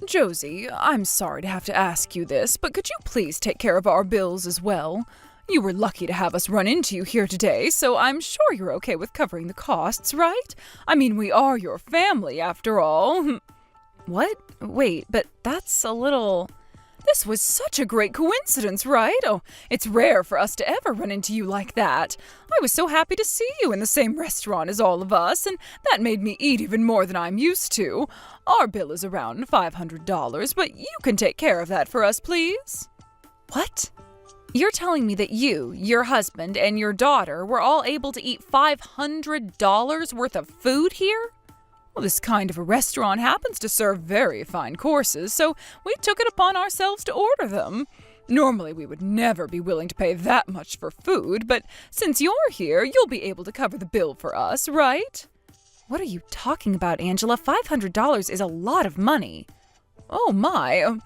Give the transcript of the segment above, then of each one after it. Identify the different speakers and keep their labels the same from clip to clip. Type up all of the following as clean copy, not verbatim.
Speaker 1: Josie, I'm sorry to have to ask you this, but could you please take care of our bills as well? You were lucky to have us run into you here today, so I'm sure you're okay with covering the costs, right? I mean, we are your family, after all. What? Wait, but that's a little... This was such a great coincidence, right? Oh, it's rare for us to ever run into you like that. I was so happy to see you in the same restaurant as all of us, and that made me eat even more than I'm used to. Our bill is around $500, but you can take care of that for us, please. What? You're telling me that you, your husband, and your daughter were all able to eat $500 worth of food here? Well, this kind of a restaurant happens to serve very fine courses, so we took it upon ourselves to order them. Normally, we would never be willing to pay that much for food, but since you're here, you'll be able to cover the bill for us, right? What are you talking about, Angela? $500 is a lot of money. Oh my,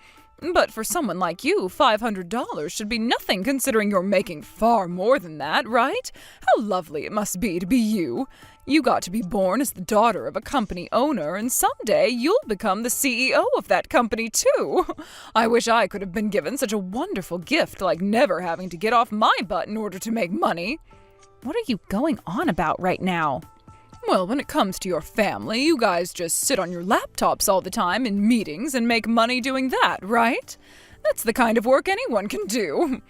Speaker 1: but for someone like you, $500 should be nothing considering you're making far more than that, right? How lovely it must be to be you. You got to be born as the daughter of a company owner, and someday you'll become the CEO of that company, too. I wish I could have been given such a wonderful gift like never having to get off my butt in order to make money. What are you going on about right now? Well, when it comes to your family, you guys just sit on your laptops all the time in meetings and make money doing that, right? That's the kind of work anyone can do.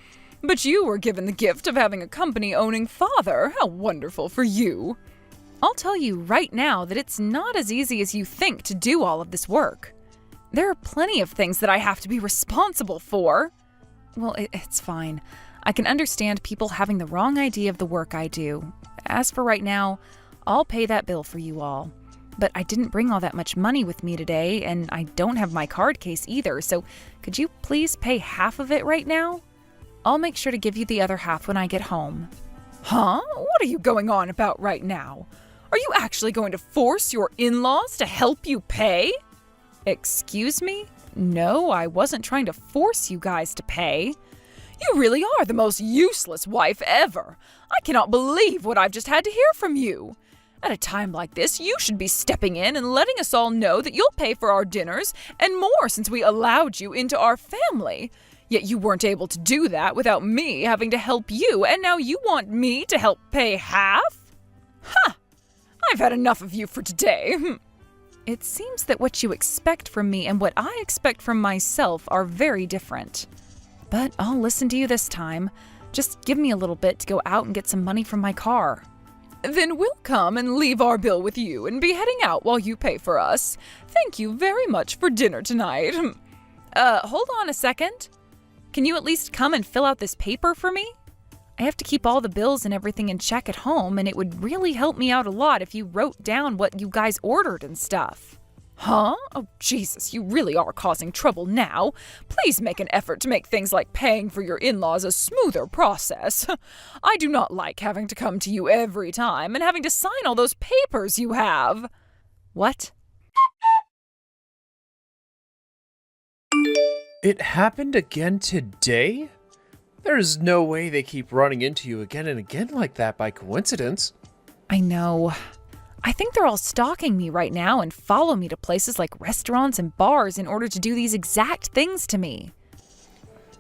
Speaker 1: But you were given the gift of having a company-owning father. How wonderful for you. I'll tell you right now that it's not as easy as you think to do all of this work. There are plenty of things that I have to be responsible for. Well, it's fine. I can understand people having the wrong idea of the work I do. As for right now, I'll pay that bill for you all. But I didn't bring all that much money with me today, and I don't have my card case either, so could you please pay half of it right now? I'll make sure to give you the other half when I get home. Huh? What are you going on about right now? Are you actually going to force your in-laws to help you pay? Excuse me? No, I wasn't trying to force you guys to pay. You really are the most useless wife ever. I cannot believe what I've just had to hear from you. At a time like this, you should be stepping in and letting us all know that you'll pay for our dinners and more since we allowed you into our family. Yet you weren't able to do that without me having to help you, and now you want me to help pay half? Ha! I've had enough of you for today. It seems that what you expect from me and what I expect from myself are very different. But I'll listen to you this time. Just give me a little bit to go out and get some money from my car. Then we'll come and leave our bill with you and be heading out while you pay for us. Thank you very much for dinner tonight. Hold on a second. Can you at least come and fill out this paper for me? I have to keep all the bills and everything in check at home, and it would really help me out a lot if you wrote down what you guys ordered and stuff. Huh? Oh, Jesus, you really are causing trouble now. Please make an effort to make things like paying for your in-laws a smoother process. I do not like having to come to you every time and having to sign all those papers you have. What?
Speaker 2: It happened again today? There's no way they keep running into you again and again like that by coincidence.
Speaker 1: I know. I think they're all stalking me right now and follow me to places like restaurants and bars in order to do these exact things to me.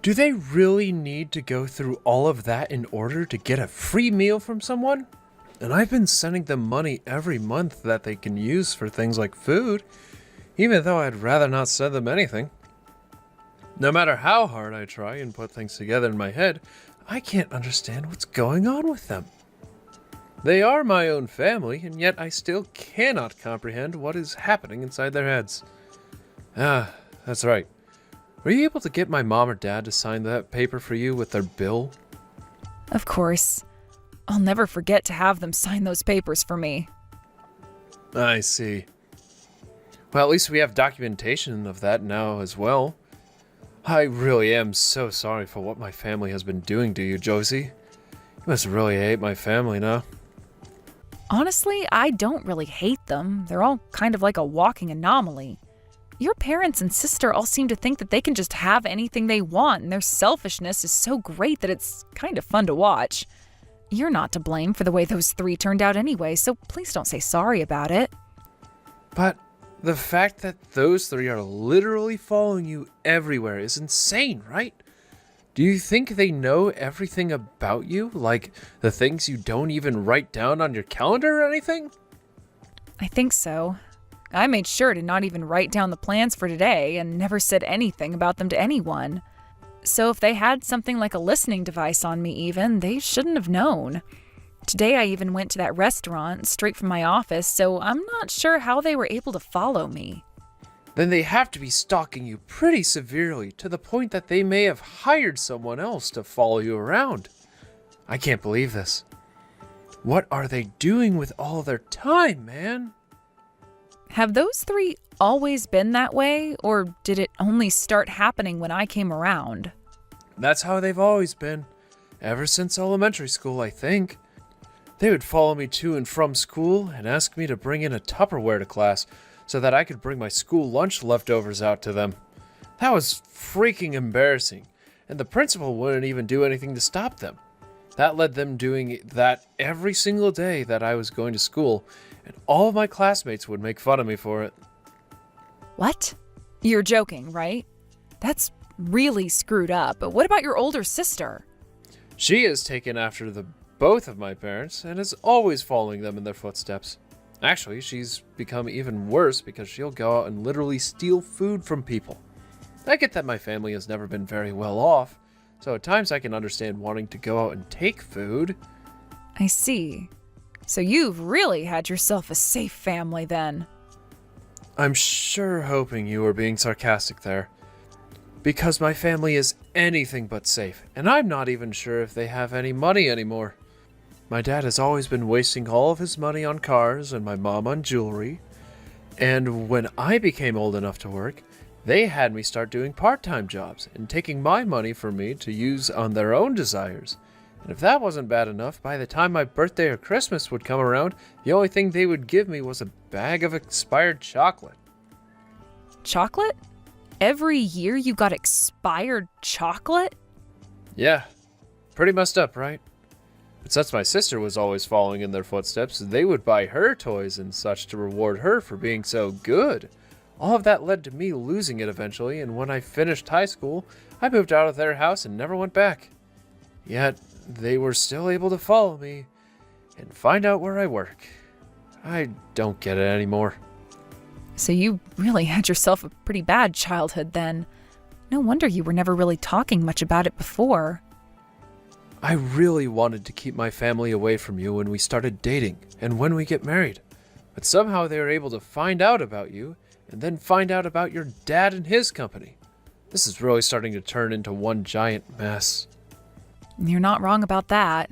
Speaker 2: Do they really need to go through all of that in order to get a free meal from someone? And I've been sending them money every month that they can use for things like food, even though I'd rather not send them anything. No matter how hard I try and put things together in my head, I can't understand what's going on with them. They are my own family, and yet I still cannot comprehend what is happening inside their heads. Ah, that's right. Were you able to get my mom or dad to sign that paper for you with their bill?
Speaker 1: Of course. I'll never forget to have them sign those papers for me.
Speaker 2: I see. Well, at least we have documentation of that now as well. I really am so sorry for what my family has been doing to you, Josie. You must really hate my family now.
Speaker 1: Honestly, I don't really hate them. They're all kind of like a walking anomaly. Your parents and sister all seem to think that they can just have anything they want, and their selfishness is so great that it's kind of fun to watch. You're not to blame for the way those three turned out anyway, so please don't say sorry about it.
Speaker 2: But The fact that those three are literally following you everywhere is insane, right? Do you think they know everything about you? Like the things you don't even write down on your calendar or anything?
Speaker 1: I think so. I made sure to not even write down the plans for today and never said anything about them to anyone. So if they had something like a listening device on me even, they shouldn't have known. Today I even went to that restaurant straight from my office, so I'm not sure how they were able to follow me.
Speaker 2: Then they have to be stalking you pretty severely to the point that they may have hired someone else to follow you around. I can't believe this. What are they doing with all their time, man?
Speaker 1: Have those three always been that way, or did it only start happening when I came around?
Speaker 2: That's how they've always been. Ever since elementary school, I think. They would follow me to and from school and ask me to bring in a Tupperware to class so that I could bring my school lunch leftovers out to them. That was freaking embarrassing, and the principal wouldn't even do anything to stop them. That led them doing that every single day that I was going to school, and all of my classmates would make fun of me for it.
Speaker 1: What? You're joking, right? That's really screwed up. But what about your older sister?
Speaker 2: She is taken after both of my parents and is always following them in their footsteps. Actually, she's become even worse because she'll go out and literally steal food from people. I get that my family has never been very well off, so at times I can understand wanting to go out and take food.
Speaker 1: I see. So you've really had yourself a safe family then.
Speaker 2: I'm sure hoping you were being sarcastic there. Because my family is anything but safe, and I'm not even sure if they have any money anymore. My dad has always been wasting all of his money on cars and my mom on jewelry. And when I became old enough to work, they had me start doing part-time jobs and taking my money for me to use on their own desires. And if that wasn't bad enough, by the time my birthday or Christmas would come around, the only thing they would give me was a bag of expired chocolate.
Speaker 1: Chocolate? Every year you got expired chocolate?
Speaker 2: Yeah, pretty messed up, right? But since my sister was always following in their footsteps, they would buy her toys and such to reward her for being so good. All of that led to me losing it eventually, and when I finished high school, I moved out of their house and never went back. Yet, they were still able to follow me and find out where I work. I don't get it anymore.
Speaker 1: So you really had yourself a pretty bad childhood then. No wonder you were never really talking much about it before.
Speaker 2: I really wanted to keep my family away from you when we started dating and when we get married. But somehow they were able to find out about you and then find out about your dad and his company. This is really starting to turn into one giant mess.
Speaker 1: You're not wrong about that.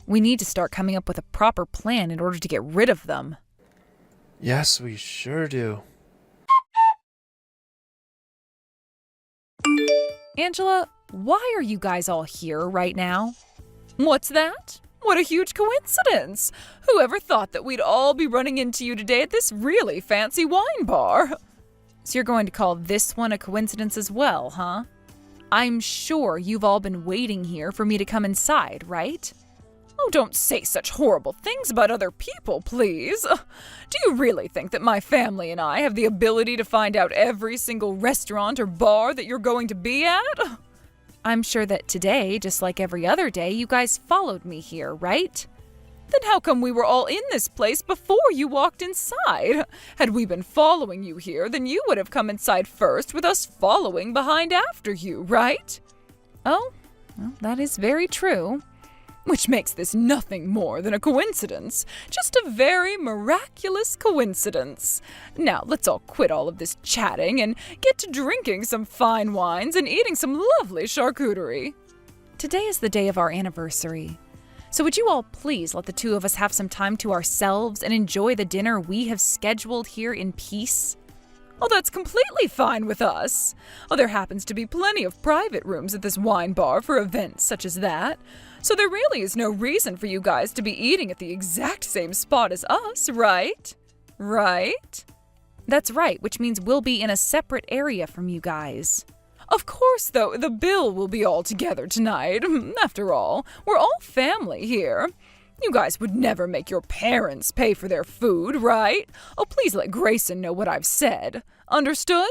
Speaker 1: We need to start coming up with a proper plan in order to get rid of them.
Speaker 2: Yes, we sure do.
Speaker 1: Angela, why are you guys all here right now? What's that? What a huge coincidence! Whoever thought that we'd all be running into you today at this really fancy wine bar? So you're going to call this one a coincidence as well, huh? I'm sure you've all been waiting here for me to come inside, right? Oh, don't say such horrible things about other people, please. Do you really think that my family and I have the ability to find out every single restaurant or bar that you're going to be at? I'm sure that today, just like every other day, you guys followed me here, right? Then how come we were all in this place before you walked inside? Had we been following you here, then you would have come inside first with us following behind after you, right? Oh, well, that is very true. Which makes this nothing more than a coincidence. Just a very miraculous coincidence. Now, let's all quit all of this chatting and get to drinking some fine wines and eating some lovely charcuterie. Today is the day of our anniversary. So would you all please let the two of us have some time to ourselves and enjoy the dinner we have scheduled here in peace? Oh, that's completely fine with us. Oh, there happens to be plenty of private rooms at this wine bar for events such as that. So there really is no reason for you guys to be eating at the exact same spot as us, right? Right? That's right, which means we'll be in a separate area from you guys. Of course, though, the bill will be all together tonight. After all, we're all family here. You guys would never make your parents pay for their food, right? Oh, please let Grayson know what I've said. Understood?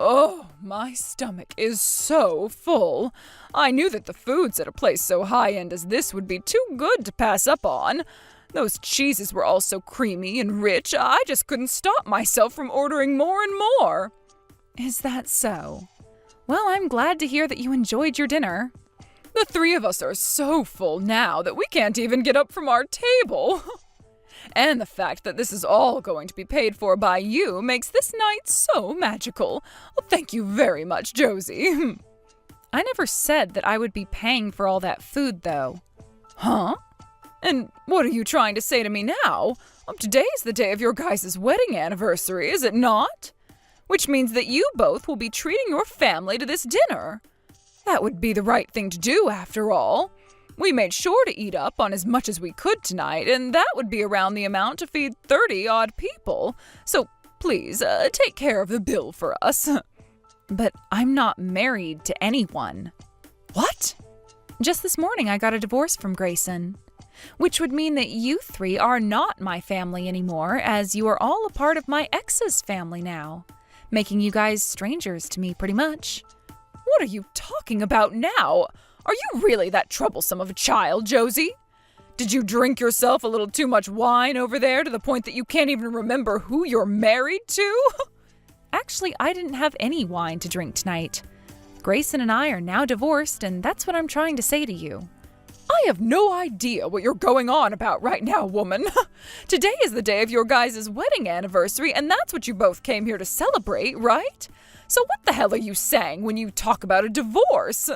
Speaker 1: Oh, my stomach is so full. I knew that the foods at a place so high-end as this would be too good to pass up on. Those cheeses were all so creamy and rich, I just couldn't stop myself from ordering more and more. Is that so? Well, I'm glad to hear that you enjoyed your dinner. The three of us are so full now that we can't even get up from our table. And the fact that this is all going to be paid for by you makes this night so magical. Well, thank you very much, Josie. I never said that I would be paying for all that food, though. Huh? And what are you trying to say to me now? Today's the day of your guys' wedding anniversary, is it not? Which means that you both will be treating your family to this dinner. That would be the right thing to do, after all. We made sure to eat up on as much as we could tonight, and that would be around the amount to feed 30-odd people. So please, take care of the bill for us. But I'm not married to anyone. What? Just this morning I got a divorce from Grayson. Which would mean that you three are not my family anymore, as you are all a part of my ex's family now, making you guys strangers to me pretty much. What are you talking about now? Are you really that troublesome of a child, Josie? Did you drink yourself a little too much wine over there to the point that you can't even remember who you're married to?
Speaker 3: Actually, I didn't have any wine to drink tonight. Grayson and I are now divorced, and that's what I'm trying to say to you.
Speaker 1: I have no idea what you're going on about right now, woman. Today is the day of your guys' wedding anniversary, and that's what you both came here to celebrate, right? So what the hell are you saying when you talk about a divorce?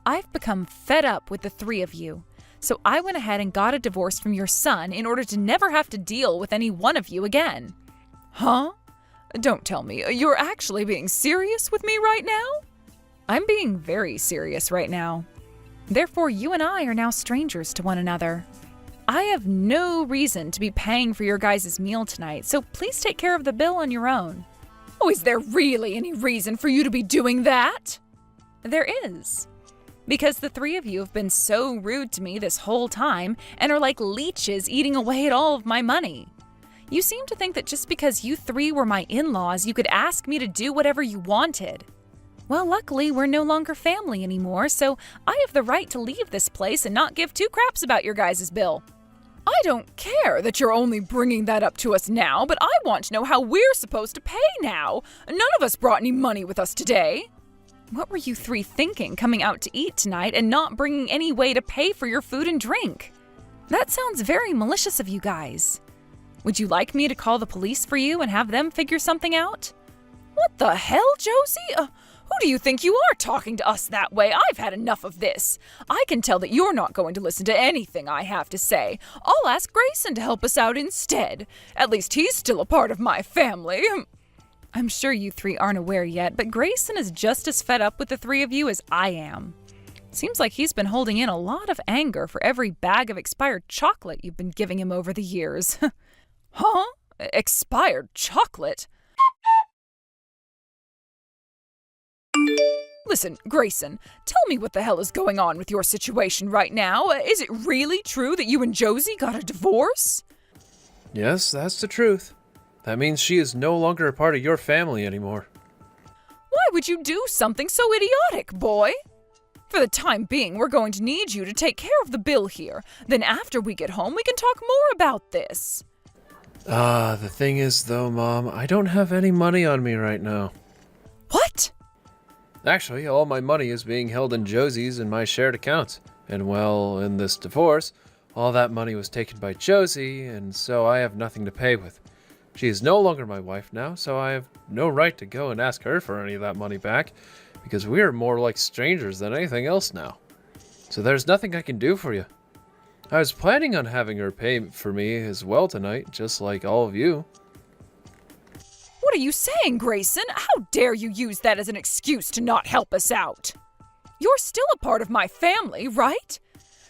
Speaker 3: I've become fed up with the three of you, so I went ahead and got a divorce from your son in order to never have to deal with any one of you again.
Speaker 1: Huh? Don't tell me. You're actually being serious with me right now?
Speaker 3: I'm being very serious right now. Therefore, you and I are now strangers to one another. I have no reason to be paying for your guys' meal tonight, so please take care of the bill on your own.
Speaker 1: Oh, is there really any reason for you to be doing that?
Speaker 3: There is. Because the three of you have been so rude to me this whole time and are like leeches eating away at all of my money. You seem to think that just because you three were my in-laws, you could ask me to do whatever you wanted. Well, luckily, we're no longer family anymore, so I have the right to leave this place and not give two craps about your guys' bill.
Speaker 1: I don't care that you're only bringing that up to us now, but I want to know how we're supposed to pay now. None of us brought any money with us today.
Speaker 3: What were you three thinking coming out to eat tonight and not bringing any way to pay for your food and drink? That sounds very malicious of you guys. Would you like me to call the police for you and have them figure something out?
Speaker 1: What the hell, Josie? Who do you think you are talking to us that way? I've had enough of this. I can tell that you're not going to listen to anything I have to say. I'll ask Grayson to help us out instead. At least he's still a part of my family.
Speaker 3: I'm sure you three aren't aware yet, but Grayson is just as fed up with the three of you as I am. Seems like he's been holding in a lot of anger for every bag of expired chocolate you've been giving him over the years.
Speaker 1: Huh? Expired chocolate? Listen, Grayson, tell me what the hell is going on with your situation right now. Is it really true that you and Josie got a divorce?
Speaker 2: Yes, that's the truth. That means she is no longer a part of your family anymore.
Speaker 1: Why would you do something so idiotic, boy? For the time being, we're going to need you to take care of the bill here. Then after we get home, we can talk more about this.
Speaker 2: The thing is though, Mom, I don't have any money on me right now.
Speaker 1: What?
Speaker 2: Actually, all my money is being held in Josie's and my shared accounts. And well, in this divorce, all that money was taken by Josie, and so I have nothing to pay with. She is no longer my wife now, so I have no right to go and ask her for any of that money back, because we are more like strangers than anything else now. So there's nothing I can do for you. I was planning on having her pay for me as well tonight, just like all of you.
Speaker 1: What are you saying, Grayson? How dare you use that as an excuse to not help us out? You're still a part of my family, right?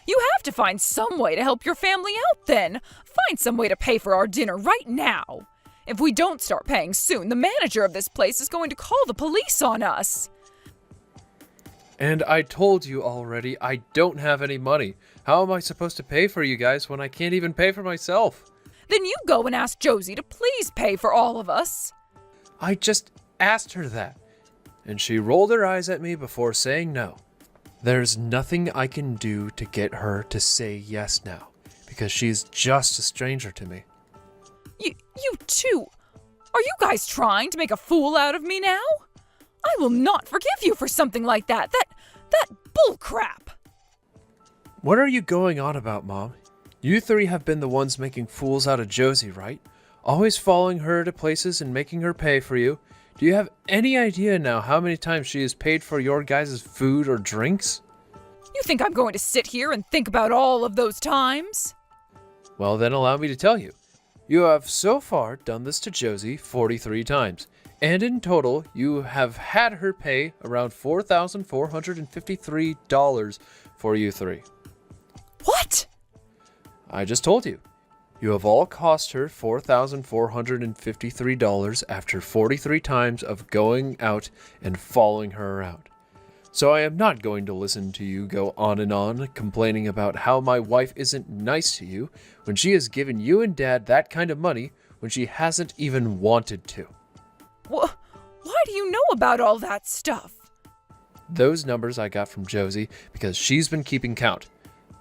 Speaker 1: You have to find some way to help your family out then. Find some way to pay for our dinner right now. If we don't start paying soon, the manager of this place is going to call the police on us.
Speaker 2: And I told you already, I don't have any money. How am I supposed to pay for you guys when I can't even pay for myself?
Speaker 1: Then you go and ask Josie to please pay for all of us.
Speaker 2: I just asked her that, and she rolled her eyes at me before saying no. There's nothing I can do to get her to say yes now, because she's just a stranger to me.
Speaker 1: You two, are you guys trying to make a fool out of me now? I will not forgive you for something like that. That bull crap.
Speaker 2: What are you going on about, Mom? You three have been the ones making fools out of Josie, right? Always following her to places and making her pay for you. Do you have any idea now how many times she has paid for your guys' food or drinks?
Speaker 1: You think I'm going to sit here and think about all of those times?
Speaker 2: Well, then allow me to tell you. You have so far done this to Josie 43 times, and in total, you have had her pay around $4,453 for you three.
Speaker 1: What?
Speaker 2: I just told you. You have all cost her $4,453 after 43 times of going out and following her around. So I am not going to listen to you go on and on complaining about how my wife isn't nice to you when she has given you and Dad that kind of money when she hasn't even wanted to.
Speaker 1: Why do you know about all that stuff?
Speaker 2: Those numbers I got from Josie because she's been keeping count.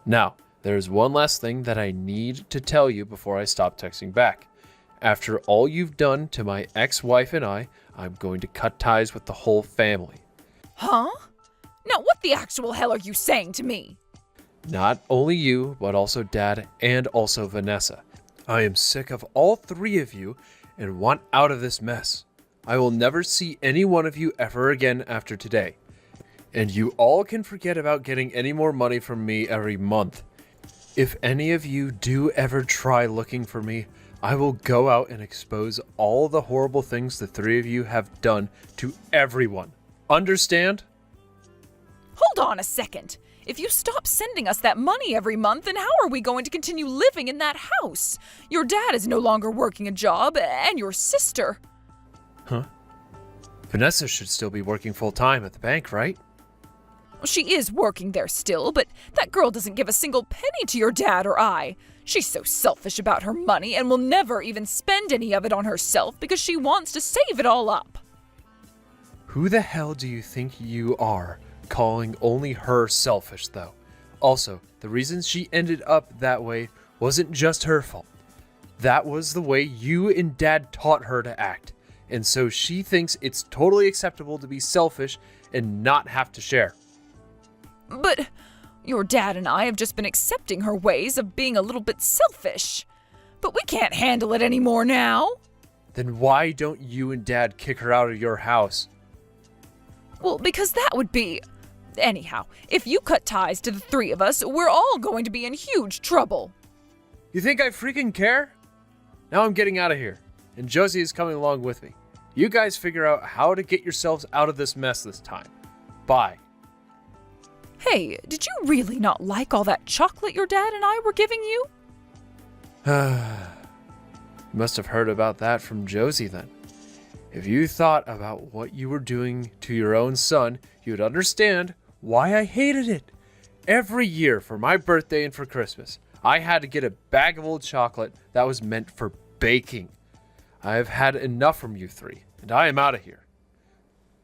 Speaker 2: Now, there's one last thing that I need to tell you before I stop texting back. After all you've done to my ex-wife and I'm going to cut ties with the whole family.
Speaker 1: Huh? Now what the actual hell are you saying to me?
Speaker 2: Not only you, but also Dad and also Vanessa. I am sick of all three of you and want out of this mess. I will never see any one of you ever again after today. And you all can forget about getting any more money from me every month. If any of you do ever try looking for me, I will go out and expose all the horrible things the three of you have done to everyone. Understand?
Speaker 1: Hold on a second. If you stop sending us that money every month, then how are we going to continue living in that house? Your dad is no longer working a job, and your sister.
Speaker 2: Huh? Vanessa should still be working full-time at the bank, right?
Speaker 1: She is working there still, but that girl doesn't give a single penny to your dad or I. She's so selfish about her money and will never even spend any of it on herself because she wants to save it all up.
Speaker 2: Who the hell do you think you are, calling only her selfish, though? Also, the reason she ended up that way wasn't just her fault. That was the way you and Dad taught her to act, and so she thinks it's totally acceptable to be selfish and not have to share.
Speaker 1: But your dad and I have just been accepting her ways of being a little bit selfish. But we can't handle it anymore now.
Speaker 2: Then why don't you and Dad kick her out of your house?
Speaker 1: Well, because that would be... Anyhow, if you cut ties to the three of us, we're all going to be in huge trouble.
Speaker 2: You think I freaking care? Now I'm getting out of here, and Josie is coming along with me. You guys figure out how to get yourselves out of this mess this time. Bye.
Speaker 1: Hey, did you really not like all that chocolate your dad and I were giving you?
Speaker 2: You must have heard about that from Josie then. If you thought about what you were doing to your own son, you'd understand why I hated it. Every year for my birthday and for Christmas, I had to get a bag of old chocolate that was meant for baking. I have had enough from you three, and I am out of here.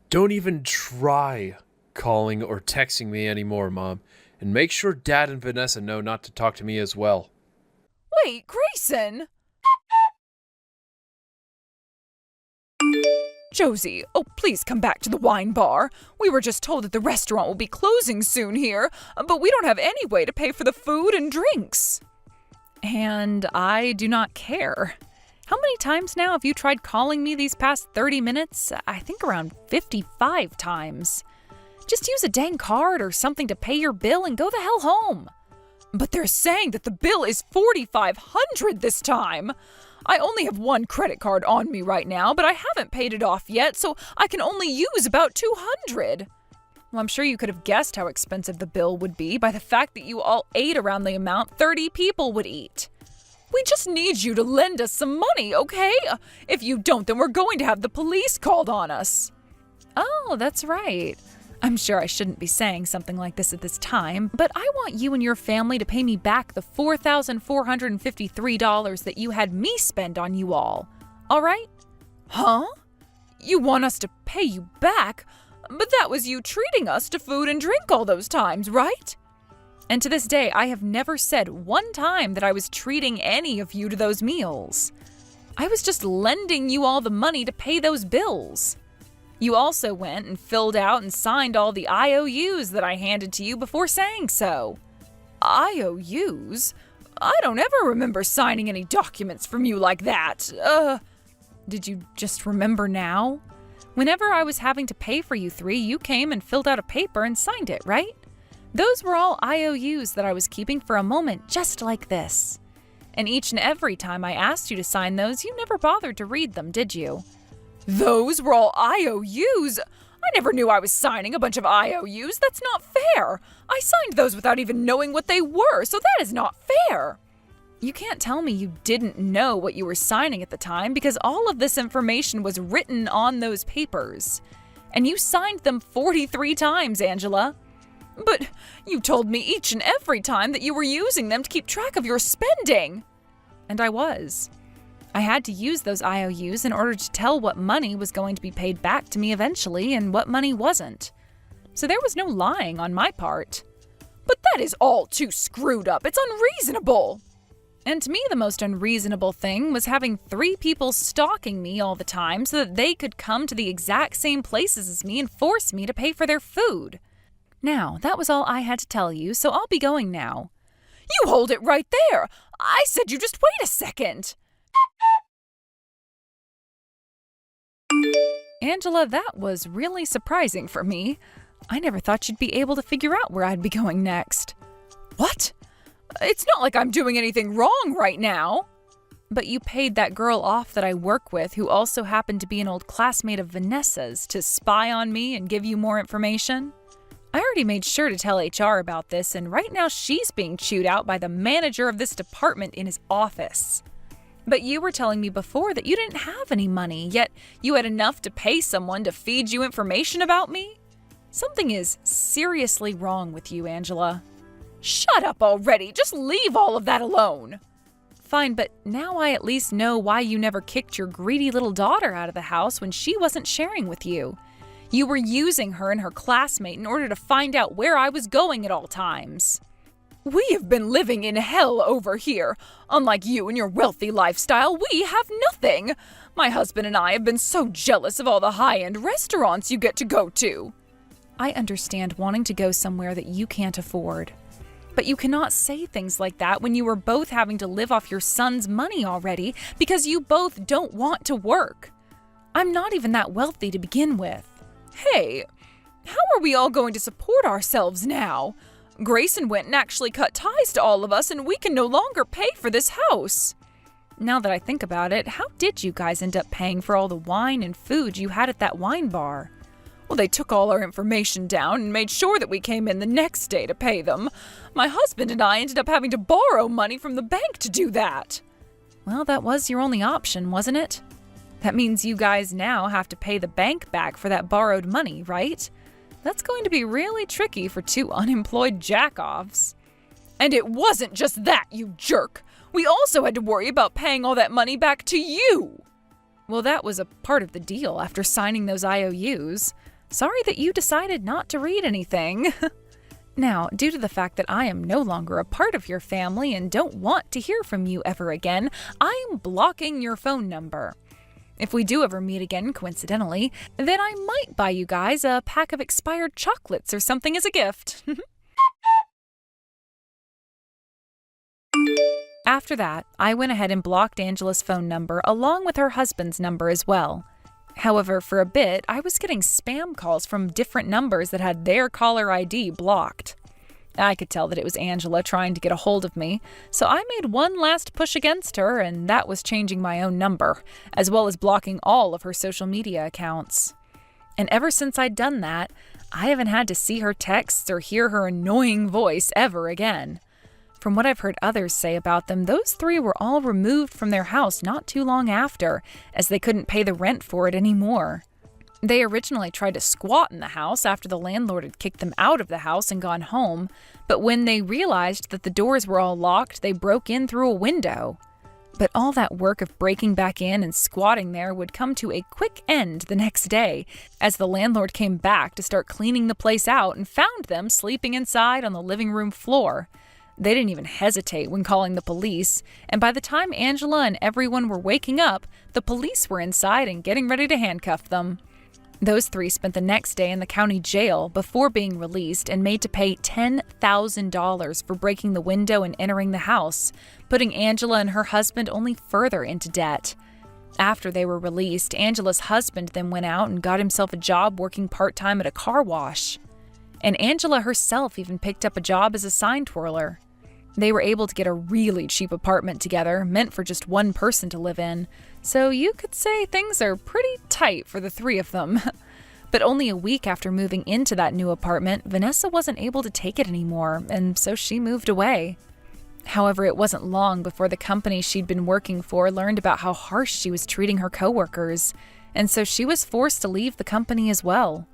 Speaker 2: Don't even try calling or texting me anymore, Mom, and make sure Dad and Vanessa know not to talk to me as well.
Speaker 1: Wait, Grayson! Josie, oh, please come back to the wine bar. We were just told that the restaurant will be closing soon here, but we don't have any way to pay for the food and drinks.
Speaker 3: And I do not care. How many times now have you tried calling me these past 30 minutes? I think around 55 times. Just use a dang card or something to pay your bill and go the hell home.
Speaker 1: But they're saying that the bill is $4,500 this time. I only have one credit card on me right now, but I haven't paid it off yet, so I can only use about $200.
Speaker 3: Well, I'm sure you could have guessed how expensive the bill would be by the fact that you all ate around the amount 30 people would eat.
Speaker 1: We just need you to lend us some money, okay? If you don't, then we're going to have the police called on us.
Speaker 3: Oh, that's right. I'm sure I shouldn't be saying something like this at this time, but I want you and your family to pay me back the $4,453 that you had me spend on you all. All right?
Speaker 1: Huh? You want us to pay you back? But that was you treating us to food and drink all those times, right?
Speaker 3: And to this day, I have never said one time that I was treating any of you to those meals. I was just lending you all the money to pay those bills. You also went and filled out and signed all the IOUs that I handed to you before saying so.
Speaker 1: IOUs? I don't ever remember signing any documents from you like that.
Speaker 3: Did you just remember now? Whenever I was having to pay for you three, you came and filled out a paper and signed it, right? Those were all IOUs that I was keeping for a moment just like this. And each and every time I asked you to sign those, you never bothered to read them, did you?
Speaker 1: Those were all IOUs? I never knew I was signing a bunch of IOUs. That's not fair. I signed those without even knowing what they were, so that is not fair.
Speaker 3: You can't tell me you didn't know what you were signing at the time because all of this information was written on those papers. And you signed them 43 times, Angela.
Speaker 1: But you told me each and every time that you were using them to keep track of your spending.
Speaker 3: And I was. I had to use those IOUs in order to tell what money was going to be paid back to me eventually and what money wasn't. So there was no lying on my part.
Speaker 1: But that is all too screwed up. It's unreasonable.
Speaker 3: And to me, the most unreasonable thing was having 3 people stalking me all the time so that they could come to the exact same places as me and force me to pay for their food. Now, that was all I had to tell you, so I'll be going now.
Speaker 1: You hold it right there. I said you just wait a second.
Speaker 3: Angela, that was really surprising for me. I never thought you'd be able to figure out where I'd be going next.
Speaker 1: What? It's not like I'm doing anything wrong right now.
Speaker 3: But you paid that girl off that I work with, who also happened to be an old classmate of Vanessa's, to spy on me and give you more information. I already made sure to tell HR about this, and right now she's being chewed out by the manager of this department in his office. But you were telling me before that you didn't have any money, yet you had enough to pay someone to feed you information about me? Something is seriously wrong with you, Angela.
Speaker 1: Shut up already. Just leave all of that alone.
Speaker 3: Fine, but now I at least know why you never kicked your greedy little daughter out of the house when she wasn't sharing with you. You were using her and her classmate in order to find out where I was going at all times.
Speaker 1: We have been living in hell over here. Unlike you and your wealthy lifestyle, we have nothing. My husband and I have been so jealous of all the high-end restaurants you get to go to.
Speaker 3: I understand wanting to go somewhere that you can't afford. But you cannot say things like that when you are both having to live off your son's money already because you both don't want to work. I'm not even that wealthy to begin with.
Speaker 1: Hey, how are we all going to support ourselves now? Grayson went and actually cut ties to all of us, and we can no longer pay for this house.
Speaker 3: Now that I think about it, how did you guys end up paying for all the wine and food you had at that wine bar?
Speaker 1: Well, they took all our information down and made sure that we came in the next day to pay them. My husband and I ended up having to borrow money from the bank to do that.
Speaker 3: Well, that was your only option, wasn't it? That means you guys now have to pay the bank back for that borrowed money, right? That's going to be really tricky for 2 unemployed jack-offs.
Speaker 1: And it wasn't just that, you jerk. We also had to worry about paying all that money back to you.
Speaker 3: Well, that was a part of the deal after signing those IOUs. Sorry that you decided not to read anything. Now, due to the fact that I am no longer a part of your family and don't want to hear from you ever again, I'm blocking your phone number. If we do ever meet again, coincidentally, then I might buy you guys a pack of expired chocolates or something as a gift. After that, I went ahead and blocked Angela's phone number along with her husband's number as well. However, for a bit, I was getting spam calls from different numbers that had their caller ID blocked. I could tell that it was Angela trying to get a hold of me, so I made one last push against her, and that was changing my own number, as well as blocking all of her social media accounts. And ever since I'd done that, I haven't had to see her texts or hear her annoying voice ever again. From what I've heard others say about them, those 3 were all removed from their house not too long after, as they couldn't pay the rent for it anymore. They originally tried to squat in the house after the landlord had kicked them out of the house and gone home, but when they realized that the doors were all locked, they broke in through a window. But all that work of breaking back in and squatting there would come to a quick end the next day, as the landlord came back to start cleaning the place out and found them sleeping inside on the living room floor. They didn't even hesitate when calling the police, and by the time Angela and everyone were waking up, the police were inside and getting ready to handcuff them. Those three spent the next day in the county jail before being released and made to pay $10,000 for breaking the window and entering the house, putting Angela and her husband only further into debt. After they were released, Angela's husband then went out and got himself a job working part-time at a car wash. And Angela herself even picked up a job as a sign twirler. They were able to get a really cheap apartment together, meant for just one person to live in. So you could say things are pretty tight for the three of them. But only a week after moving into that new apartment, Vanessa wasn't able to take it anymore, and so she moved away. However, it wasn't long before the company she'd been working for learned about how harsh she was treating her coworkers, and so she was forced to leave the company as well.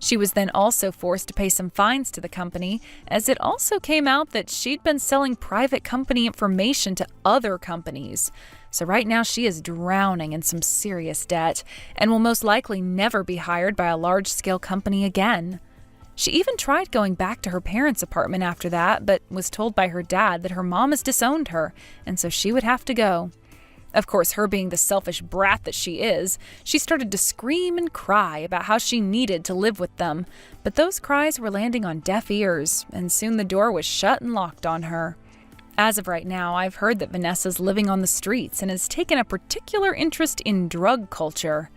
Speaker 3: She was then also forced to pay some fines to the company, as it also came out that she'd been selling private company information to other companies. So right now she is drowning in some serious debt and will most likely never be hired by a large-scale company again. She even tried going back to her parents' apartment after that, but was told by her dad that her mom has disowned her, and so she would have to go. Of course, her being the selfish brat that she is, she started to scream and cry about how she needed to live with them, but those cries were landing on deaf ears, and soon the door was shut and locked on her. As of right now, I've heard that Vanessa's living on the streets and has taken a particular interest in drug culture.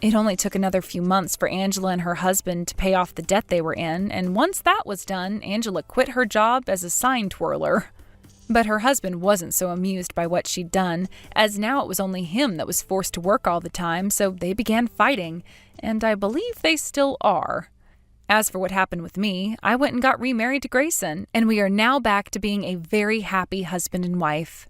Speaker 3: It only took another few months for Angela and her husband to pay off the debt they were in, and once that was done, Angela quit her job as a sign twirler. But her husband wasn't so amused by what she'd done, as now it was only him that was forced to work all the time, so they began fighting, and I believe they still are. As for what happened with me, I went and got remarried to Grayson, and we are now back to being a very happy husband and wife.